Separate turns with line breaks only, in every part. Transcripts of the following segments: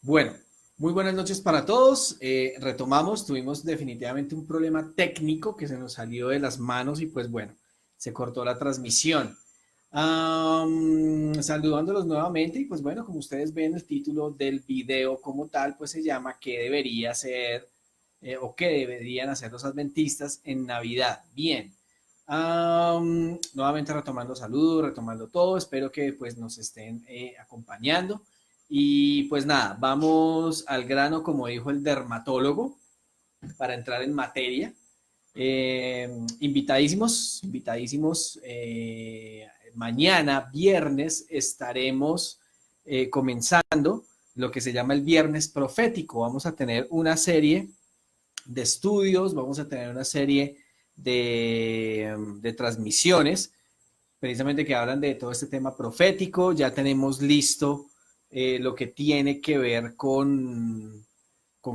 Bueno, muy buenas noches para todos. Retomamos, tuvimos definitivamente un problema técnico que se nos salió de las manos y pues bueno, se cortó la transmisión. Saludándolos nuevamente y pues bueno, como ustedes ven el título del video como tal, pues se llama ¿Qué debería ser o qué deberían hacer los adventistas en Navidad? Bien. Nuevamente retomando saludos, retomando todo, espero que pues nos estén acompañando. Y pues nada, vamos al grano, como dijo el dermatólogo, para entrar en materia. Invitadísimos. Mañana, viernes, estaremos comenzando lo que se llama el viernes profético. Vamos a tener una serie de estudios, vamos a tener una serie de transmisiones precisamente que hablan de todo este tema profético. Ya tenemos listo lo que tiene que ver ¿con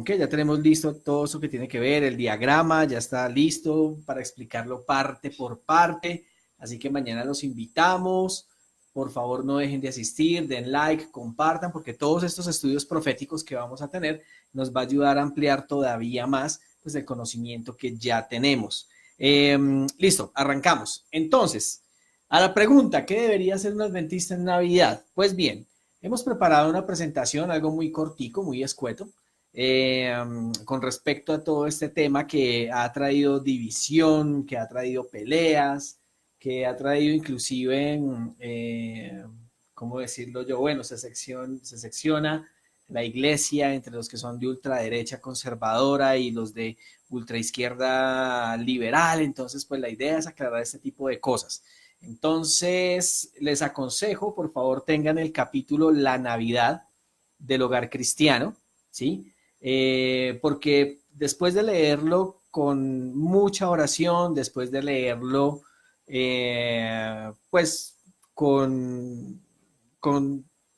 qué? Ya tenemos listo todo eso que tiene que ver, el diagrama ya está listo para explicarlo parte por parte, así que mañana los invitamos. Por favor, no dejen de asistir, den like, compartan, porque todos estos estudios proféticos que vamos a tener nos va a ayudar a ampliar todavía más pues, el conocimiento que ya tenemos. Listo, arrancamos. Entonces, a la pregunta, ¿qué debería hacer un adventista en Navidad? Pues bien, hemos preparado una presentación, algo muy cortico, muy escueto, con respecto a todo este tema que ha traído división, que ha traído peleas, que ha traído inclusive, ¿cómo decirlo yo? Bueno, se secciona la iglesia entre los que son de ultraderecha conservadora y los de ultraizquierda liberal. Entonces, pues la idea es aclarar este tipo de cosas. Entonces, les aconsejo, por favor, tengan el capítulo La Navidad del Hogar Cristiano, ¿sí? Porque después de leerlo con mucha oración, después de leerlo, pues con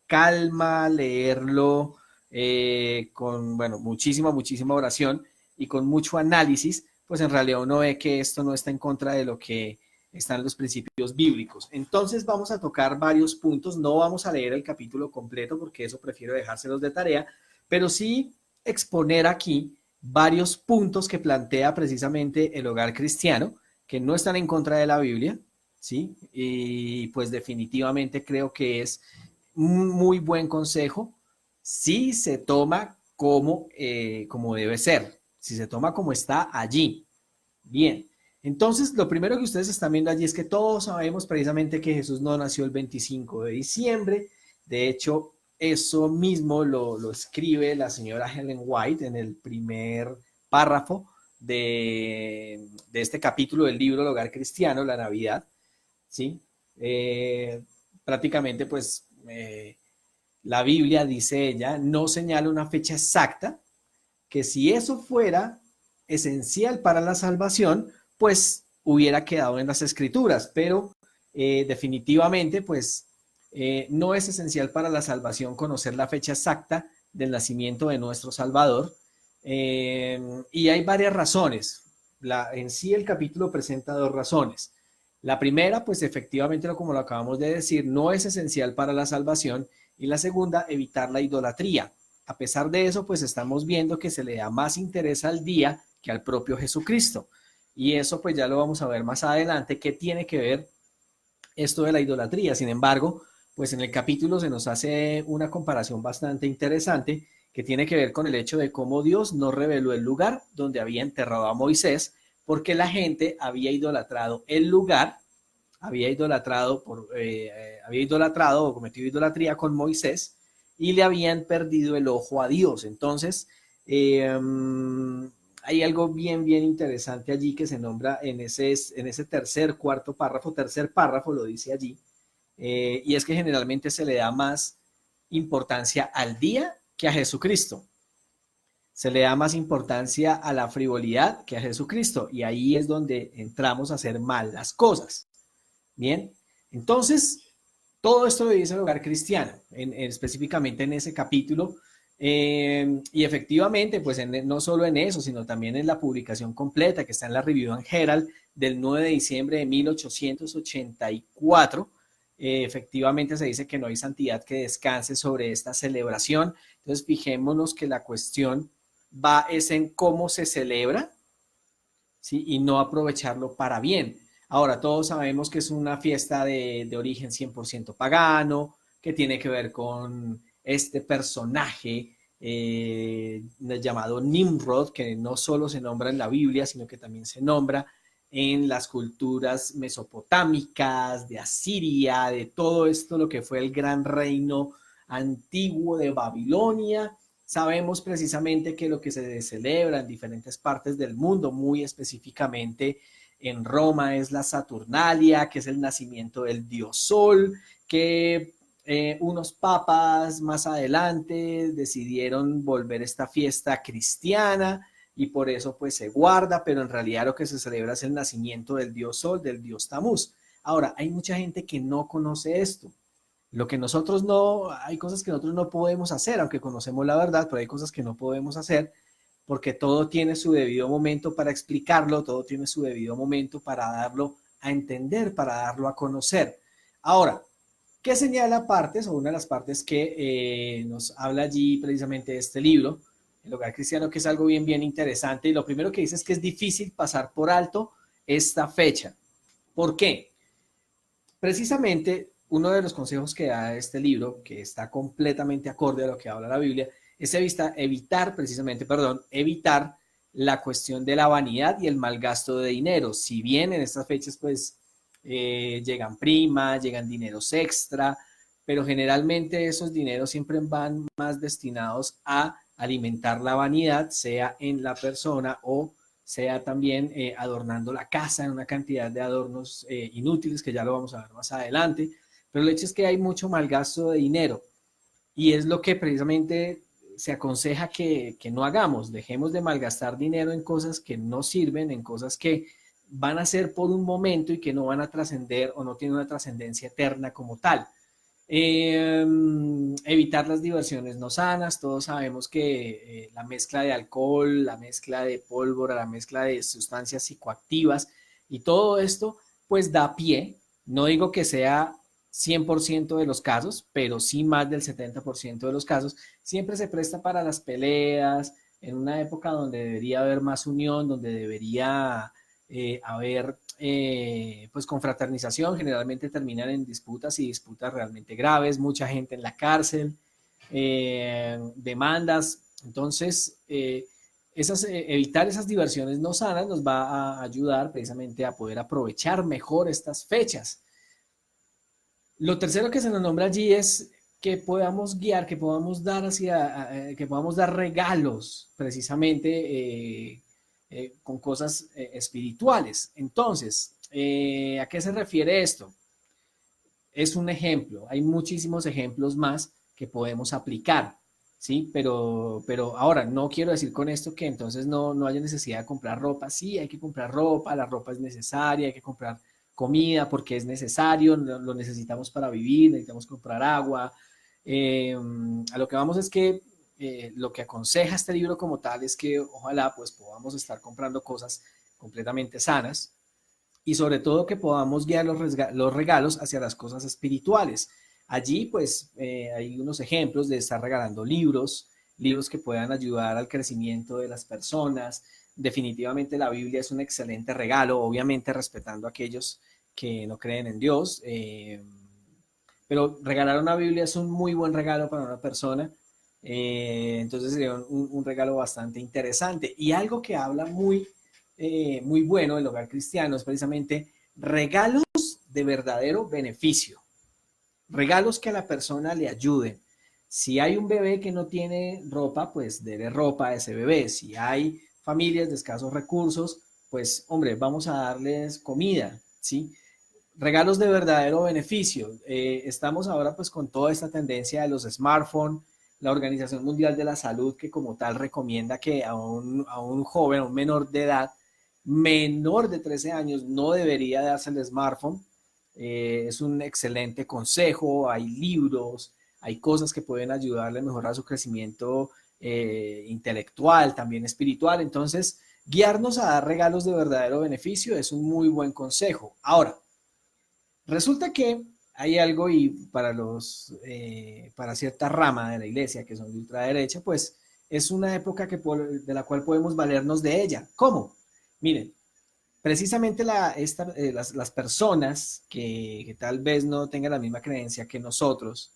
calma, leerlo con, bueno, muchísima oración y con mucho análisis, pues en realidad uno ve que esto no está en contra de lo que están los principios bíblicos. Entonces vamos a tocar varios puntos, no vamos a leer el capítulo completo porque eso prefiero dejárselos de tarea, pero sí exponer aquí varios puntos que plantea precisamente el Hogar Cristiano, que no están en contra de la Biblia, ¿sí? Y pues definitivamente creo que es un muy buen consejo si se toma como debe ser, si se toma como está allí. Bien, entonces lo primero que ustedes están viendo allí es que todos sabemos precisamente que Jesús no nació el 25 de diciembre. De hecho, eso mismo lo escribe la señora Helen White en el primer párrafo de este capítulo del libro El Hogar Cristiano, la Navidad, ¿sí? Prácticamente, pues, la Biblia, dice ella, no señala una fecha exacta, que si eso fuera esencial para la salvación, pues hubiera quedado en las escrituras, pero definitivamente, pues no es esencial para la salvación conocer la fecha exacta del nacimiento de nuestro Salvador. Y hay varias razones. En sí el capítulo presenta dos razones. La primera, pues efectivamente, como lo acabamos de decir, no es esencial para la salvación. Y la segunda, evitar la idolatría. A pesar de eso, pues estamos viendo que se le da más interés al día que al propio Jesucristo. Y eso pues ya lo vamos a ver más adelante, qué tiene que ver esto de la idolatría. Sin embargo, pues en el capítulo se nos hace una comparación bastante interesante que tiene que ver con el hecho de cómo Dios no reveló el lugar donde había enterrado a Moisés, porque la gente había idolatrado el lugar, había idolatrado o cometido idolatría con Moisés y le habían perdido el ojo a Dios. Entonces, hay algo bien interesante allí que se nombra en ese tercer párrafo lo dice allí, y es que generalmente se le da más importancia al día que a Jesucristo. Se le da más importancia a la frivolidad que a Jesucristo, y ahí es donde entramos a hacer mal las cosas. Bien, entonces, todo esto lo dice el Hogar Cristiano, específicamente en ese capítulo, y efectivamente, pues no solo en eso, sino también en la publicación completa que está en la Review and Herald del 9 de diciembre de 1884, efectivamente se dice que no hay santidad que descanse sobre esta celebración, Entonces, fijémonos que la cuestión es en cómo se celebra, ¿sí? Y no aprovecharlo para bien. Ahora, todos sabemos que es una fiesta de origen 100% pagano, que tiene que ver con este personaje llamado Nimrod, que no solo se nombra en la Biblia, sino que también se nombra en las culturas mesopotámicas, de Asiria, de todo esto, lo que fue el gran reino antiguo de Babilonia. Sabemos precisamente que lo que se celebra en diferentes partes del mundo, muy específicamente en Roma, es la Saturnalia, que es el nacimiento del dios Sol, que unos papas más adelante decidieron volver esta fiesta cristiana y por eso pues se guarda, pero en realidad lo que se celebra es el nacimiento del dios Sol, del dios Tamuz. Ahora, hay mucha gente que no conoce esto. Lo que nosotros no, hay cosas que nosotros no podemos hacer, aunque conocemos la verdad, pero hay cosas que no podemos hacer porque todo tiene su debido momento para explicarlo, todo tiene su debido momento para darlo a entender, para darlo a conocer. Ahora, ¿qué señala partes o una de las partes que nos habla allí precisamente de este libro, El Hogar Cristiano, que es algo bien, bien interesante? Y lo primero que dice es que es difícil pasar por alto esta fecha. ¿Por qué? Precisamente uno de los consejos que da este libro, que está completamente acorde a lo que habla la Biblia, es evitar la cuestión de la vanidad y el mal gasto de dinero. Si bien en estas fechas pues llegan primas, llegan dineros extra, pero generalmente esos dineros siempre van más destinados a alimentar la vanidad, sea en la persona o sea también adornando la casa en una cantidad de adornos inútiles, que ya lo vamos a ver más adelante, pero el hecho es que hay mucho mal gasto de dinero y es lo que precisamente se aconseja que no hagamos, dejemos de malgastar dinero en cosas que no sirven, en cosas que van a ser por un momento y que no van a trascender o no tienen una trascendencia eterna como tal. Evitar las diversiones no sanas. Todos sabemos que la mezcla de alcohol, la mezcla de pólvora, la mezcla de sustancias psicoactivas y todo esto pues da pie, no digo que sea 100% de los casos, pero sí más del 70% de los casos, siempre se presta para las peleas, en una época donde debería haber más unión, donde debería haber pues confraternización, generalmente terminan en disputas y disputas realmente graves, mucha gente en la cárcel, demandas. Entonces, evitar esas diversiones no sanas nos va a ayudar precisamente a poder aprovechar mejor estas fechas. Lo tercero que se nos nombra allí es que podamos guiar, que podamos dar que podamos dar regalos precisamente con cosas espirituales. Entonces, ¿a qué se refiere esto? Es un ejemplo, hay muchísimos ejemplos más que podemos aplicar, ¿sí? Pero ahora, no quiero decir con esto que entonces no haya necesidad de comprar ropa. Sí, hay que comprar ropa, la ropa es necesaria, hay que comprar comida porque es necesario, lo necesitamos para vivir, necesitamos comprar agua. A lo que vamos es que lo que aconseja este libro como tal es que ojalá pues podamos estar comprando cosas completamente sanas y sobre todo que podamos guiar los regalos hacia las cosas espirituales. Allí pues hay unos ejemplos de estar regalando libros, libros que puedan ayudar al crecimiento de las personas. Definitivamente la Biblia es un excelente regalo, obviamente respetando a aquellos que no creen en Dios, pero regalar una Biblia es un muy buen regalo para una persona, entonces sería un regalo bastante interesante. Y algo que habla muy bueno el hogar cristiano es precisamente regalos de verdadero beneficio, regalos que a la persona le ayuden. Si hay un bebé que no tiene ropa, pues dele ropa a ese bebé. Si hay familias de escasos recursos, pues hombre, vamos a darles comida, ¿sí? Regalos de verdadero beneficio. Estamos ahora pues con toda esta tendencia de los smartphones, la Organización Mundial de la Salud que como tal recomienda que a un joven, a un menor de edad, menor de 13 años, no debería darse el smartphone. Es un excelente consejo, hay libros, hay cosas que pueden ayudarle a mejorar su crecimiento intelectual, también espiritual. Entonces, guiarnos a dar regalos de verdadero beneficio es un muy buen consejo. Ahora, resulta que hay algo y para cierta rama de la iglesia que son de ultraderecha, pues es una época de la cual podemos valernos de ella. ¿Cómo? Miren, precisamente las personas que tal vez no tengan la misma creencia que nosotros,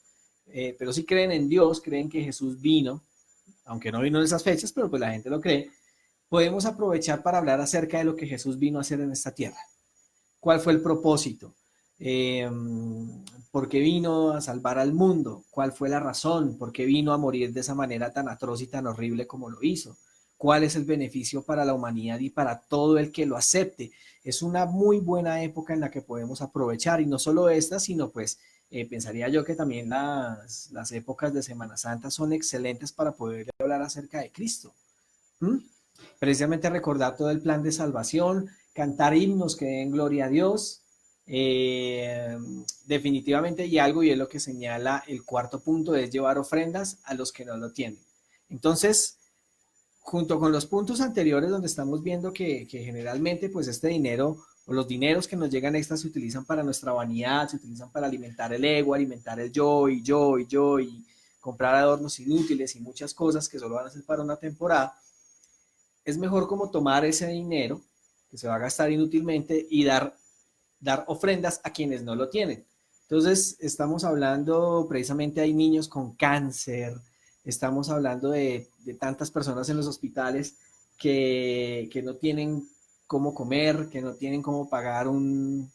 pero sí creen en Dios, creen que Jesús vino, aunque no vino en esas fechas, pero pues la gente lo cree, podemos aprovechar para hablar acerca de lo que Jesús vino a hacer en esta tierra. ¿Cuál fue el propósito? Eh, ¿Por qué vino a salvar al mundo? ¿Cuál fue la razón? ¿Por qué vino a morir de esa manera tan atroz y tan horrible como lo hizo? ¿Cuál es el beneficio para la humanidad y para todo el que lo acepte? Es una muy buena época en la que podemos aprovechar, y no solo esta, sino pues pensaría yo que también las épocas de Semana Santa son excelentes para poder hablar acerca de Cristo. ¿Mm? Precisamente recordar todo el plan de salvación, cantar himnos que den gloria a Dios, eh, definitivamente, y algo, y es lo que señala el cuarto punto, es llevar ofrendas a los que no lo tienen. Entonces, junto con los puntos anteriores donde estamos viendo que generalmente pues este dinero o los dineros que nos llegan extras se utilizan para nuestra vanidad, se utilizan para alimentar el ego, alimentar el yo y yo y yo y comprar adornos inútiles y muchas cosas que solo van a ser para una temporada. Es mejor como tomar ese dinero que se va a gastar inútilmente y dar ofrendas a quienes no lo tienen. Entonces, estamos hablando, precisamente hay niños con cáncer, estamos hablando de tantas personas en los hospitales que no tienen cómo comer, que no tienen cómo pagar un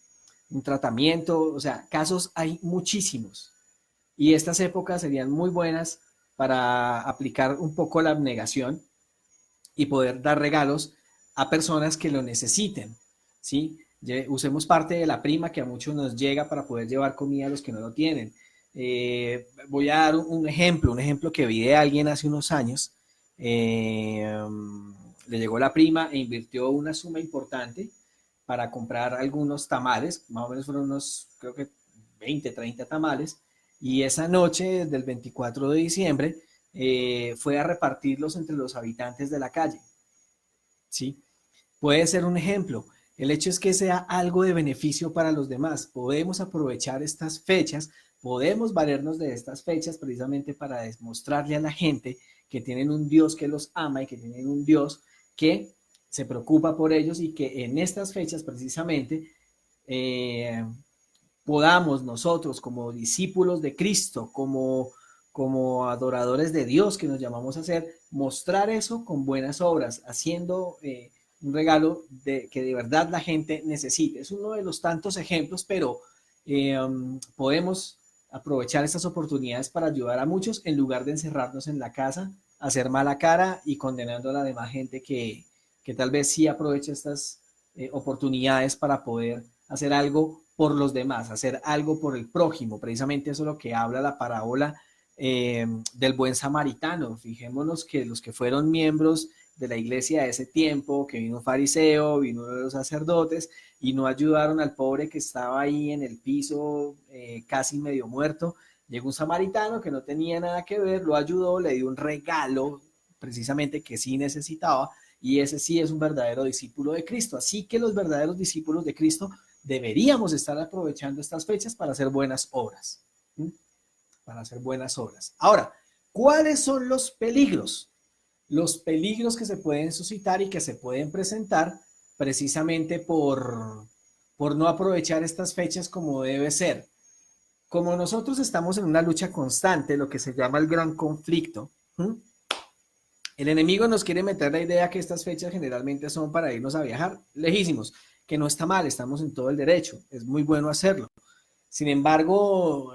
tratamiento, o sea, casos hay muchísimos. Y estas épocas serían muy buenas para aplicar un poco la abnegación y poder dar regalos a personas que lo necesiten, ¿sí? Usemos parte de la prima que a muchos nos llega para poder llevar comida a los que no lo tienen. Voy a dar un ejemplo que vi de alguien hace unos años. Le llegó la prima e invirtió una suma importante para comprar algunos tamales, más o menos fueron unos, creo que 20, 30 tamales, y esa noche del 24 de diciembre fue a repartirlos entre los habitantes de la calle, ¿sí? Puede ser un ejemplo. El hecho es que sea algo de beneficio para los demás. Podemos aprovechar estas fechas, podemos valernos de estas fechas precisamente para demostrarle a la gente que tienen un Dios que los ama y que tienen un Dios que se preocupa por ellos, y que en estas fechas precisamente eh, podamos nosotros como discípulos de Cristo, como adoradores de Dios que nos llamamos a ser, mostrar eso con buenas obras, haciendo un regalo que de verdad la gente necesite. Es uno de los tantos ejemplos, pero podemos aprovechar estas oportunidades para ayudar a muchos en lugar de encerrarnos en la casa, hacer mala cara y condenando a la demás gente que tal vez sí aproveche estas oportunidades para poder hacer algo por los demás, hacer algo por el prójimo. Precisamente eso es lo que habla la parábola del buen samaritano. Fijémonos que los que fueron miembros de la iglesia de ese tiempo, que vino un fariseo, vino uno de los sacerdotes, y no ayudaron al pobre que estaba ahí en el piso casi medio muerto. Llegó un samaritano que no tenía nada que ver, lo ayudó, le dio un regalo precisamente que sí necesitaba, y ese sí es un verdadero discípulo de Cristo. Así que los verdaderos discípulos de Cristo deberíamos estar aprovechando estas fechas para hacer buenas obras. ¿Sí? Para hacer buenas obras. Ahora, ¿cuáles son los peligros? Los peligros que se pueden suscitar y que se pueden presentar precisamente por no aprovechar estas fechas como debe ser. Como nosotros estamos en una lucha constante, lo que se llama el gran conflicto, ¿sí? El enemigo nos quiere meter la idea que estas fechas generalmente son para irnos a viajar lejísimos, que no está mal, estamos en todo el derecho, es muy bueno hacerlo. Sin embargo,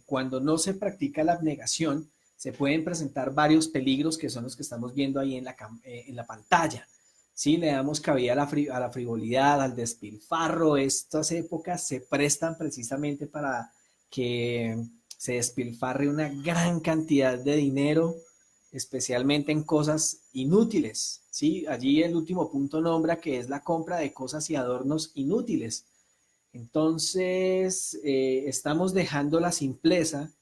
cuando no se practica la abnegación, se pueden presentar varios peligros que son los que estamos viendo ahí en la pantalla. ¿Sí? Le damos cabida a la frivolidad, al despilfarro. Estas épocas se prestan precisamente para que se despilfarre una gran cantidad de dinero, especialmente en cosas inútiles. ¿Sí? Allí el último punto nombra que es la compra de cosas y adornos inútiles. Entonces, estamos dejando la simpleza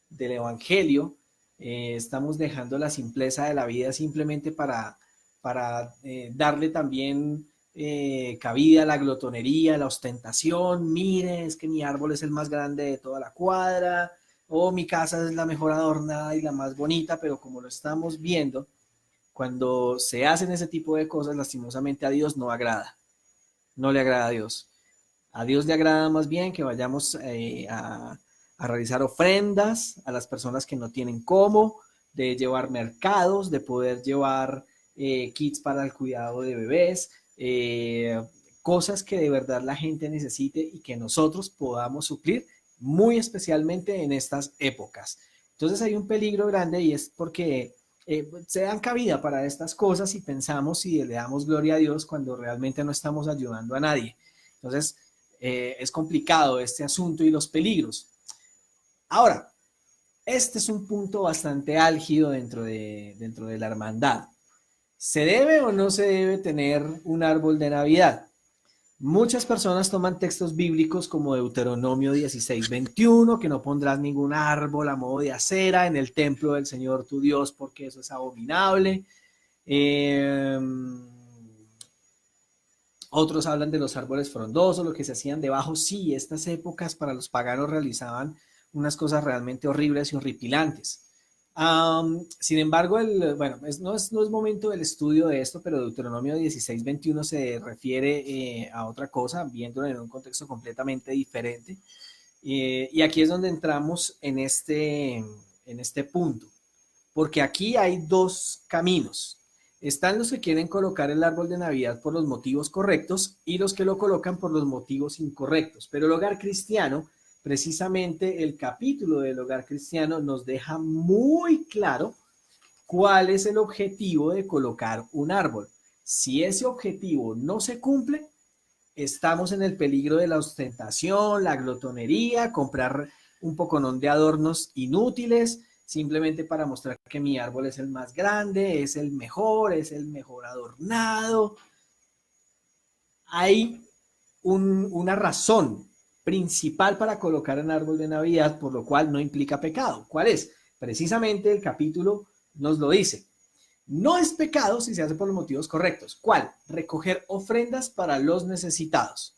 del Evangelio, estamos dejando la simpleza de la vida simplemente para darle también cabida la glotonería, la ostentación. Mire, es que mi árbol es el más grande de toda la cuadra, o mi casa es la mejor adornada y la más bonita, pero como lo estamos viendo, cuando se hacen ese tipo de cosas, lastimosamente a Dios no agrada, no le agrada a Dios. A Dios le agrada más bien que vayamos a realizar ofrendas a las personas que no tienen cómo, de llevar mercados, de poder llevar kits para el cuidado de bebés, cosas que de verdad la gente necesite y que nosotros podamos suplir, muy especialmente en estas épocas. Entonces hay un peligro grande y es porque se dan cabida para estas cosas y pensamos y le damos gloria a Dios cuando realmente no estamos ayudando a nadie. Entonces, es complicado este asunto y los peligros. Ahora, este es un punto bastante álgido dentro de la hermandad. ¿Se debe o no se debe tener un árbol de Navidad? Muchas personas toman textos bíblicos como Deuteronomio 16:21, que no pondrás ningún árbol a modo de acera en el templo del Señor tu Dios, porque eso es abominable. Otros hablan de los árboles frondosos, lo que se hacían debajo. Sí, estas épocas para los paganos realizaban unas cosas realmente horribles y horripilantes. Sin embargo, bueno, no es momento del estudio de esto, pero Deuteronomio 16:21 se refiere a otra cosa, viéndolo en un contexto completamente diferente. Y aquí es donde entramos en este punto, porque aquí hay dos caminos. Están los que quieren colocar el árbol de Navidad por los motivos correctos y los que lo colocan por los motivos incorrectos. Pero el hogar cristiano, precisamente el capítulo del hogar cristiano nos deja muy claro cuál es el objetivo de colocar un árbol. Si ese objetivo no se cumple, estamos en el peligro de la ostentación, la glotonería, comprar un poconón de adornos inútiles, simplemente para mostrar que mi árbol es el más grande, es el mejor adornado. Hay una razón principal para colocar un árbol de Navidad, por lo cual no implica pecado. ¿Cuál es? Precisamente el capítulo nos lo dice. No es pecado si se hace por los motivos correctos. ¿Cuál? Recoger ofrendas para los necesitados.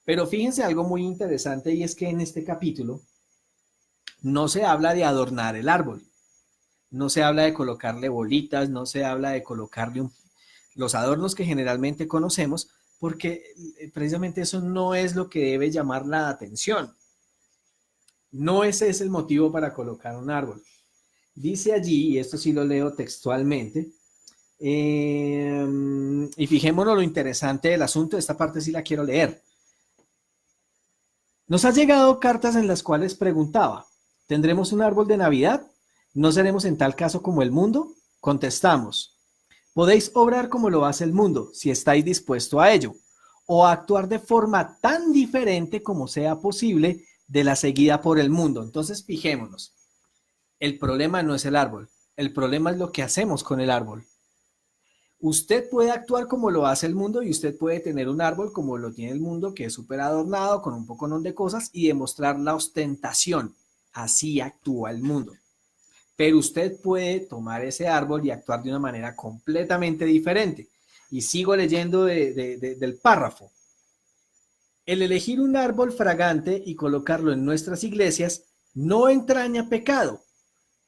Pero fíjense algo muy interesante y es que en este capítulo no se habla de adornar el árbol, no se habla de colocarle bolitas, no se habla de colocarle los adornos que generalmente conocemos, porque precisamente eso no es lo que debe llamar la atención. No ese es el motivo para colocar un árbol. Dice allí, y esto sí lo leo textualmente, y fijémonos lo interesante del asunto, esta parte sí la quiero leer. Nos han llegado cartas en las cuales preguntaba, ¿tendremos un árbol de Navidad? ¿No seremos en tal caso como el mundo? Contestamos, podéis obrar como lo hace el mundo, si estáis dispuesto a ello, o a actuar de forma tan diferente como sea posible de la seguida por el mundo. Entonces, fijémonos, el problema no es el árbol, el problema es lo que hacemos con el árbol. Usted puede actuar como lo hace el mundo y usted puede tener un árbol como lo tiene el mundo, que es súper adornado, con un poco de cosas, y demostrar la ostentación. Así actúa el mundo. Pero usted puede tomar ese árbol y actuar de una manera completamente diferente. Y sigo leyendo del párrafo. El elegir un árbol fragante y colocarlo en nuestras iglesias no entraña pecado,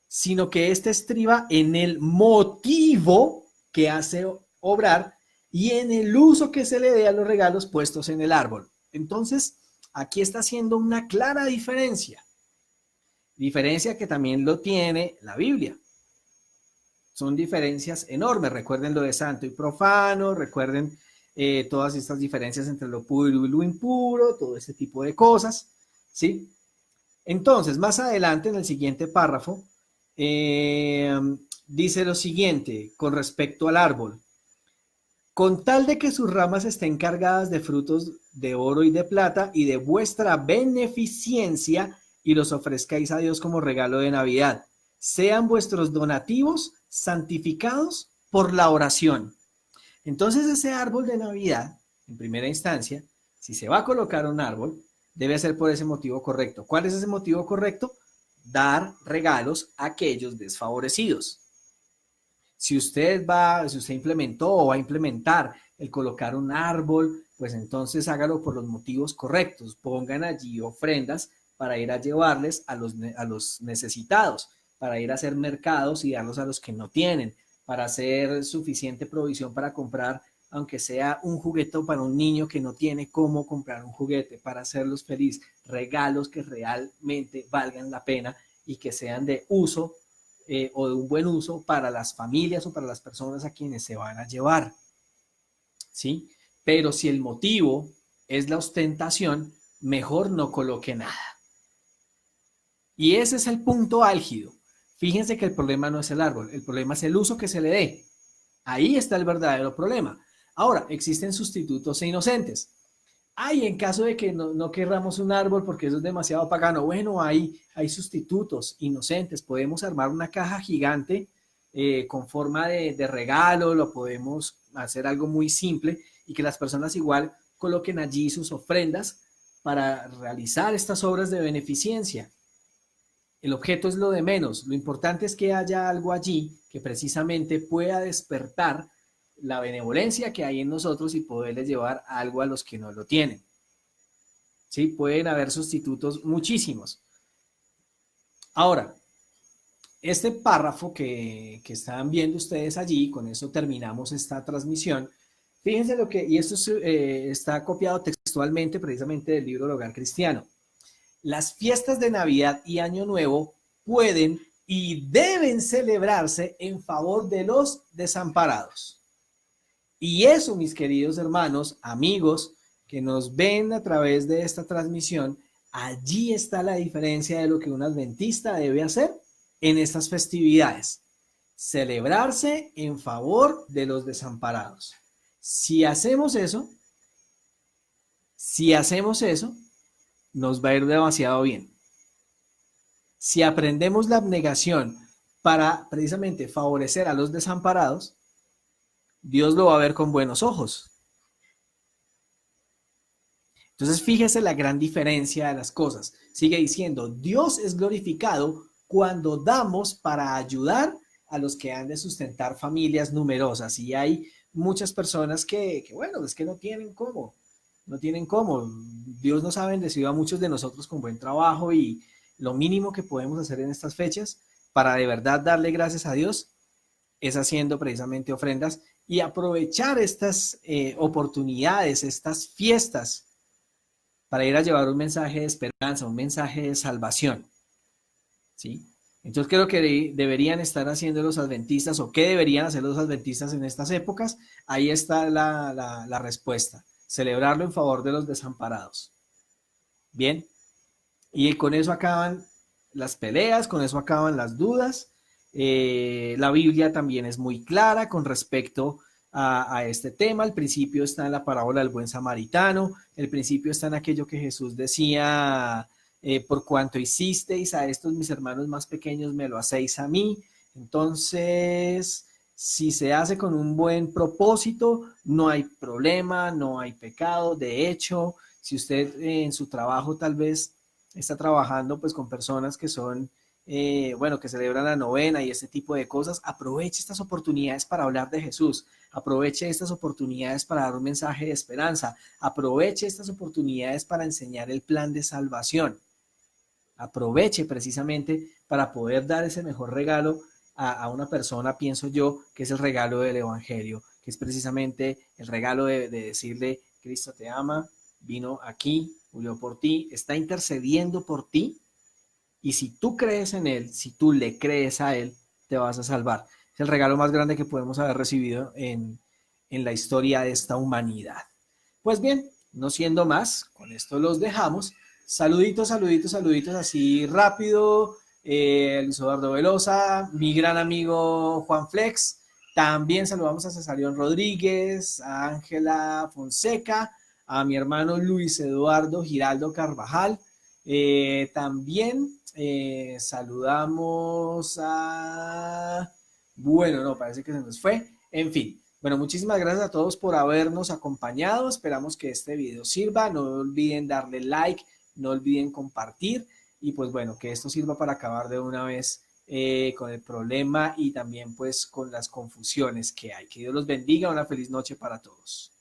sino que éste estriba en el motivo que hace obrar y en el uso que se le dé a los regalos puestos en el árbol. Entonces, aquí está haciendo una clara diferencia. Diferencia que también lo tiene la Biblia. Son diferencias enormes. Recuerden lo de santo y profano, recuerden todas estas diferencias entre lo puro y lo impuro, todo ese tipo de cosas, ¿sí? Entonces, más adelante en el siguiente párrafo, dice lo siguiente con respecto al árbol. Con tal de que sus ramas estén cargadas de frutos de oro y de plata y de vuestra beneficencia y los ofrezcáis a Dios como regalo de Navidad. Sean vuestros donativos santificados por la oración. Entonces ese árbol de Navidad, en primera instancia, si se va a colocar un árbol, debe ser por ese motivo correcto. ¿Cuál es ese motivo correcto? Dar regalos a aquellos desfavorecidos. Si usted implementó o va a implementar el colocar un árbol, pues entonces hágalo por los motivos correctos. Pongan allí ofrendas para ir a llevarles a los necesitados, para ir a hacer mercados y darlos a los que no tienen, para hacer suficiente provisión para comprar, aunque sea un juguete para un niño que no tiene cómo comprar un juguete, para hacerlos felices, regalos que realmente valgan la pena y que sean de uso o de un buen uso para las familias o para las personas a quienes se van a llevar, ¿sí? Pero si el motivo es la ostentación, mejor no coloque nada. Y ese es el punto álgido. Fíjense que el problema no es el árbol, el problema es el uso que se le dé. Ahí está el verdadero problema. Ahora, existen sustitutos e inocentes. Ay, en caso de que no querramos un árbol porque eso es demasiado pagano, bueno, hay sustitutos inocentes. Podemos armar una caja gigante con forma de regalo, lo podemos hacer algo muy simple y que las personas igual coloquen allí sus ofrendas para realizar estas obras de beneficencia. El objeto es lo de menos, lo importante es que haya algo allí que precisamente pueda despertar la benevolencia que hay en nosotros y poderles llevar algo a los que no lo tienen. ¿Sí? Pueden haber sustitutos muchísimos. Ahora, este párrafo que están viendo ustedes allí, con eso terminamos esta transmisión. Fíjense lo que, y esto está copiado textualmente precisamente del libro del Hogar Cristiano. Las fiestas de Navidad y Año Nuevo pueden y deben celebrarse en favor de los desamparados. Y eso, mis queridos hermanos, amigos, que nos ven a través de esta transmisión, allí está la diferencia de lo que un adventista debe hacer en estas festividades. Celebrarse en favor de los desamparados. Si hacemos eso, nos va a ir demasiado bien. Si aprendemos la abnegación para precisamente favorecer a los desamparados, Dios lo va a ver con buenos ojos. Entonces, fíjese la gran diferencia de las cosas. Sigue diciendo, Dios es glorificado cuando damos para ayudar a los que han de sustentar familias numerosas. Y hay muchas personas que bueno, es que no tienen cómo. Dios nos ha bendecido a muchos de nosotros con buen trabajo y lo mínimo que podemos hacer en estas fechas para de verdad darle gracias a Dios es haciendo precisamente ofrendas y aprovechar estas oportunidades, estas fiestas para ir a llevar un mensaje de esperanza, un mensaje de salvación, ¿sí? Entonces creo que deberían estar haciendo los adventistas o qué deberían hacer los adventistas en estas épocas. Ahí está la respuesta. Celebrarlo en favor de los desamparados. Bien, y con eso acaban las peleas, con eso acaban las dudas. La Biblia también es muy clara con respecto a este tema. El principio está en la parábola del buen samaritano, el principio está en aquello que Jesús decía, por cuanto hicisteis a estos mis hermanos más pequeños, me lo hacéis a mí. Entonces, si se hace con un buen propósito, no hay problema, no hay pecado. De hecho, si usted en su trabajo tal vez está trabajando pues con personas que son, bueno, que celebran la novena y este tipo de cosas, aproveche estas oportunidades para hablar de Jesús, aproveche estas oportunidades para dar un mensaje de esperanza, aproveche estas oportunidades para enseñar el plan de salvación, aproveche precisamente para poder dar ese mejor regalo a una persona, pienso yo, que es el regalo del Evangelio, que es precisamente el regalo de decirle, Cristo te ama, vino aquí, murió por ti, está intercediendo por ti, y si tú crees en Él, si tú le crees a Él, te vas a salvar. Es el regalo más grande que podemos haber recibido en la historia de esta humanidad. Pues bien, no siendo más, con esto los dejamos. Saluditos, saluditos, saluditos así rápido. Luis Eduardo Velosa, mi gran amigo Juan Flex. También saludamos a Cesarión Rodríguez, a Ángela Fonseca, a mi hermano Luis Eduardo Giraldo Carvajal. También saludamos a... Bueno, no, parece que se nos fue. En fin, bueno, muchísimas gracias a todos por habernos acompañado. Esperamos que este video sirva. No olviden darle like, no olviden compartir. Y pues bueno, que esto sirva para acabar de una vez con el problema y también pues con las confusiones que hay. Que Dios los bendiga, una feliz noche para todos.